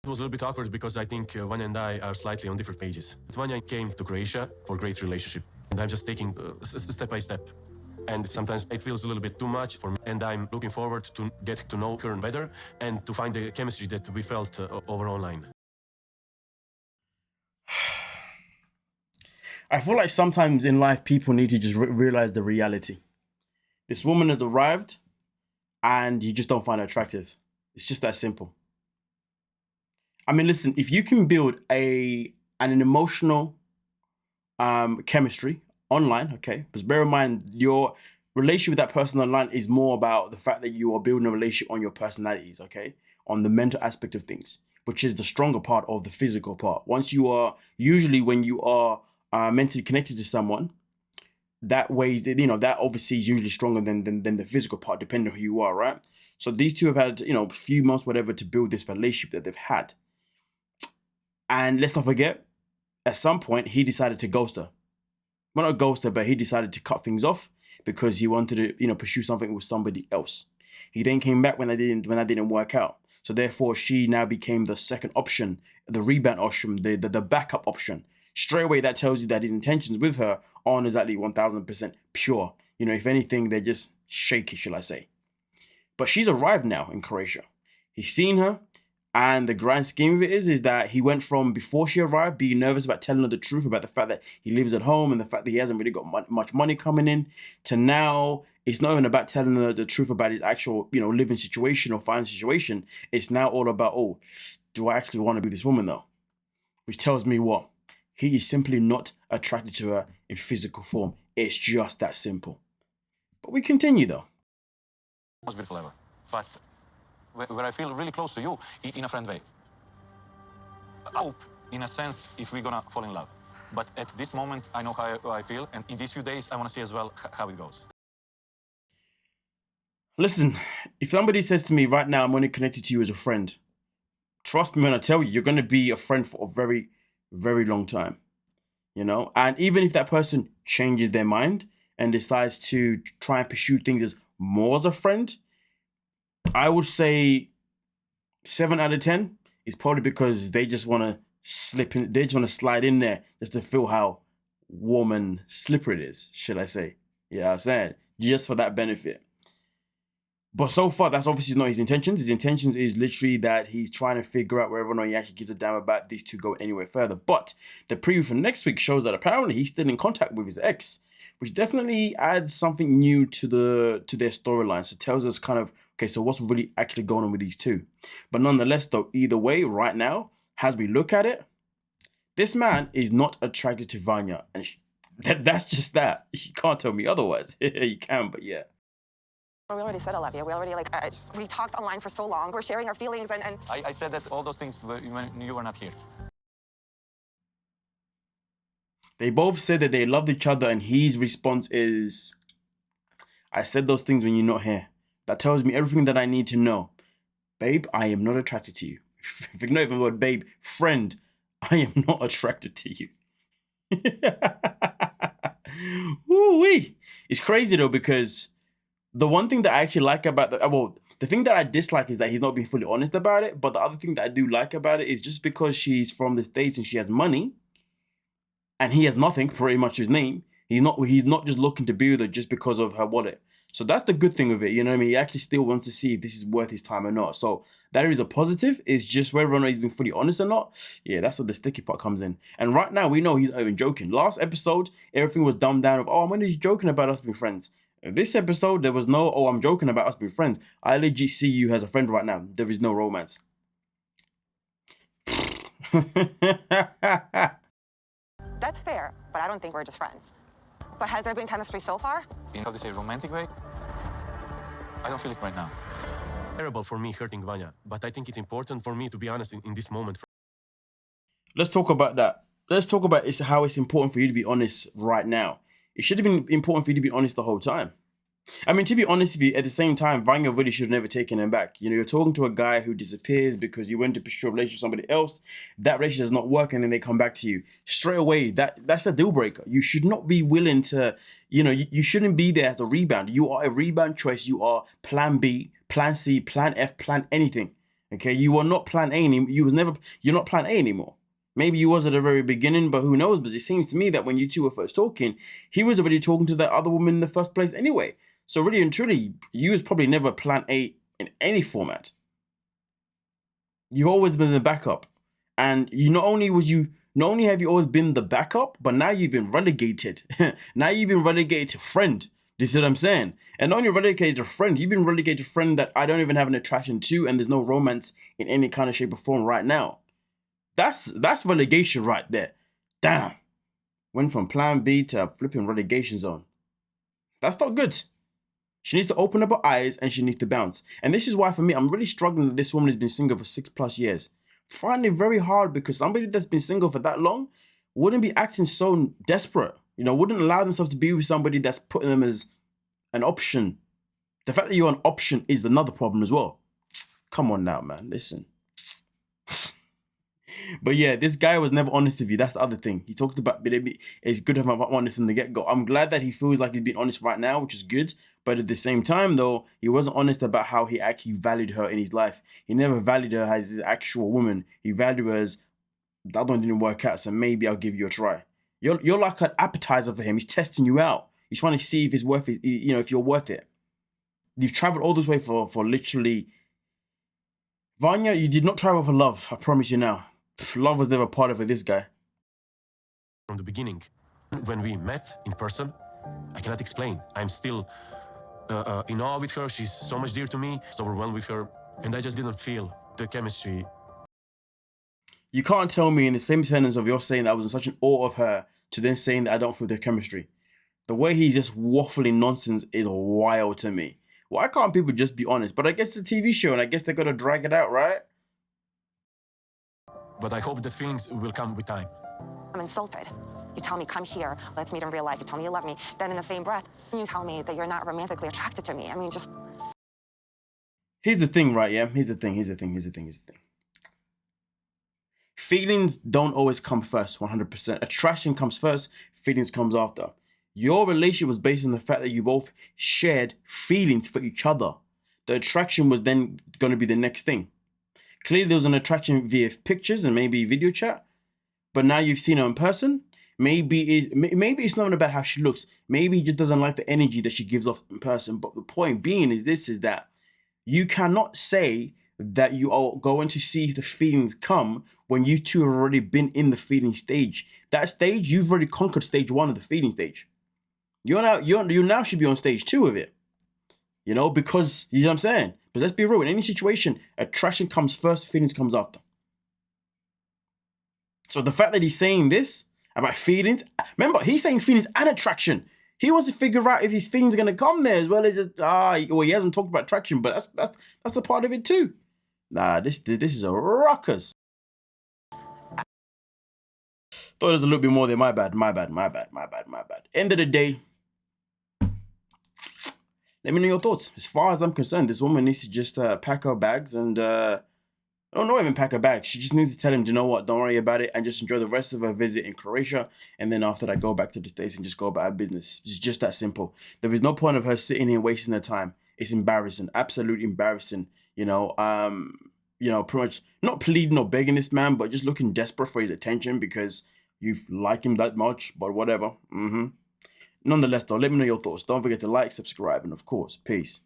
It was a little bit awkward because I think Vanya and I are slightly on different pages. Vanya came to Croatia for a great relationship, and I'm just taking step by step. And sometimes it feels a little bit too much for me, and I'm looking forward to get to know her better and to find the chemistry that we felt over online. I feel like sometimes in life, people need to just realize the reality. This woman has arrived, and you just don't find her attractive. It's just that simple. I mean, listen, if you can build an emotional chemistry online, okay, because bear in mind, your relationship with that person online is more about the fact that you are building a relationship on your personalities, okay, on the mental aspect of things, which is the stronger part of the physical part. Once you are, usually when you are mentally connected to someone, that way, you know, that obviously is usually stronger than the physical part, depending on who you are, right? So these two have had, you know, a few months, whatever, to build this relationship that they've had. And let's not forget, at some point, he decided to ghost her. Well, not ghost her, but he decided to cut things off because he wanted to, you know, pursue something with somebody else. He then came back when that didn't work out. So therefore, she now became the second option, the rebound option, the backup option. Straight away, that tells you that his intentions with her aren't exactly 1000% pure. You know, if anything, they're just shaky, shall I say. But she's arrived now in Croatia. He's seen her. And the grand scheme of it is that he went from, before she arrived, being nervous about telling her the truth about the fact that he lives at home and the fact that he hasn't really got much money coming in, to now it's not even about telling her the truth about his actual, you know, living situation or financial situation. It's now all about, oh, do I actually want to be this woman though? Which tells me what? He is simply not attracted to her in physical form. It's just that simple. But we continue though. Most beautiful ever. But where I feel really close to you in a friend way. I hope, in a sense, if we're gonna fall in love. But at this moment, I know how I feel, and in these few days, I want to see as well how it goes. Listen, if somebody says to me right now, I'm only connected to you as a friend, trust me when I tell you, you're going to be a friend for a very, very long time. You know, and even if that person changes their mind and decides to try and pursue things as more as a friend, I would say 7 out of 10 is probably because they just want to slip in, they just want to slide in there just to feel how warm and slippery it is, should I say. Yeah, I'm saying, just for that benefit. But so far, that's obviously not his intentions. His intentions is literally that he's trying to figure out whether or not he actually gives a damn about these two going anywhere further. But the preview for next week shows that apparently he's still in contact with his ex, which definitely adds something new to their storyline. So it tells us kind of, okay, so what's really actually going on with these two? But nonetheless, though, either way, right now, as we look at it, this man is not attracted to Vanya. And that's just that. You can't tell me otherwise. You can, but yeah. We already said I love you. We already, we talked online for so long. We're sharing our feelings and... I said that all those things when you were not here. They both said that they loved each other, and his response is, I said those things when you're not here. That tells me everything that I need to know. Babe, I am not attracted to you. If you know even the word babe, friend, I am not attracted to you. Woo-wee. It's crazy though, because the one thing that I actually like about the thing that I dislike is that he's not being fully honest about it. But the other thing that I do like about it is just because she's from the States and she has money and he has nothing, pretty much his name, he's not just looking to be with her just because of her wallet. So that's the good thing of it, you know what I mean? He actually still wants to see if this is worth his time or not. So that is a positive. It's just whether or not he's been fully honest or not. Yeah, that's where the sticky part comes in. And right now, we know he's not even joking. Last episode, everything was dumbed down of, oh, I'm only joking about us being friends. This episode, there was no, oh, I'm joking about us being friends. I legit see you as a friend right now. There is no romance. That's fair, but I don't think we're just friends. But has there been chemistry so far? In how to say romantic way? I don't feel it right now. Terrible for me hurting Vanya, but I think it's important for me to be honest in this moment. Let's talk about that. Let's talk about how it's important for you to be honest right now. It should have been important for you to be honest the whole time. I mean, to be honest with you, at the same time, Vanya really should have never taken him back. You know, you're talking to a guy who disappears because you went to pursue a relationship with somebody else. That relationship does not work, and then they come back to you. Straight away, that's a deal breaker. You should not be willing to, you know, you shouldn't be there as a rebound. You are a rebound choice. You are plan B, plan C, plan F, plan anything. Okay, you are not plan A anymore. You're not plan A anymore. Maybe you was at the very beginning, but who knows? But it seems to me that when you two were first talking, he was already talking to that other woman in the first place anyway. So really and truly, you was probably never plan A in any format. You've always been the backup. And not only have you always been the backup, but now you've been relegated. Now you've been relegated to friend. You see what I'm saying? And not only relegated to friend, you've been relegated to friend that I don't even have an attraction to, and there's no romance in any kind of shape or form right now. That's relegation right there. Damn. Went from plan B to flipping relegation zone. That's not good. She needs to open up her eyes and she needs to bounce. And this is why for me, I'm really struggling that this woman has been single for 6+ years. Finding it very hard because somebody that's been single for that long wouldn't be acting so desperate. Wouldn't allow themselves to be with somebody that's putting them as an option. The fact that you're an option is another problem as well. Come on now, man. Listen. But yeah, this guy was never honest with you. That's the other thing. He talked about it's good to have honest from the get-go. I'm glad that he feels like he's being honest right now, which is good. But at the same time, though, he wasn't honest about how he actually valued her in his life. He never valued her as his actual woman. He valued her as, that one didn't work out, so maybe I'll give you a try. You're like an appetizer for him. He's testing you out. He's trying to see if it's worth it, if you're worth it. You've traveled all this way for literally... Vanya, you did not travel for love. I promise you now. Love was never part of it, this guy. From the beginning, when we met in person, I cannot explain. I'm still in awe with her. She's so much dear to me, so overwhelmed with her, and I just didn't feel the chemistry. You can't tell me in the same sentence of you're saying that I was in such an awe of her to then saying that I don't feel the chemistry. The way he's just waffling nonsense is wild to me. Why can't people just be honest? But I guess it's a TV show and I guess they're going to drag it out, right? But I hope that feelings will come with time. I'm insulted. You tell me, come here, let's meet in real life. You tell me you love me. Then in the same breath, you tell me that you're not romantically attracted to me. I mean, just... Here's the thing, right, yeah? Here's the thing. Feelings don't always come first, 100%. Attraction comes first, feelings comes after. Your relationship was based on the fact that you both shared feelings for each other. The attraction was then going to be the next thing. Clearly, there was an attraction via pictures and maybe video chat, but now you've seen her in person. Maybe it's not about how she looks. Maybe he just doesn't like the energy that she gives off in person. But the point being is that you cannot say that you are going to see if the feelings come when you two have already been in the feeling stage. That stage, you've already conquered stage 1 of the feeling stage. You now should be on stage 2 of it. Because, you know what I'm saying? But let's be real, in any situation, attraction comes first, feelings comes after. So the fact that he's saying this about feelings, remember, he's saying feelings and attraction. He wants to figure out if his feelings are going to come there as well as, he hasn't talked about attraction, but that's a part of it too. Nah, this is a ruckus. Thought there's a little bit more there, my bad. End of the day, let me know your thoughts. As far as I'm concerned, this woman needs to just pack her bags and, not even pack her bags. She just needs to tell him, you know what, don't worry about it and just enjoy the rest of her visit in Croatia. And then after that, go back to the States and just go about her business. It's just that simple. There is no point of her sitting here wasting her time. It's embarrassing, absolutely embarrassing. Pretty much not pleading or begging this man, but just looking desperate for his attention because you like him that much, but whatever. Nonetheless, though, let me know your thoughts. Don't forget to like, subscribe, and of course, peace.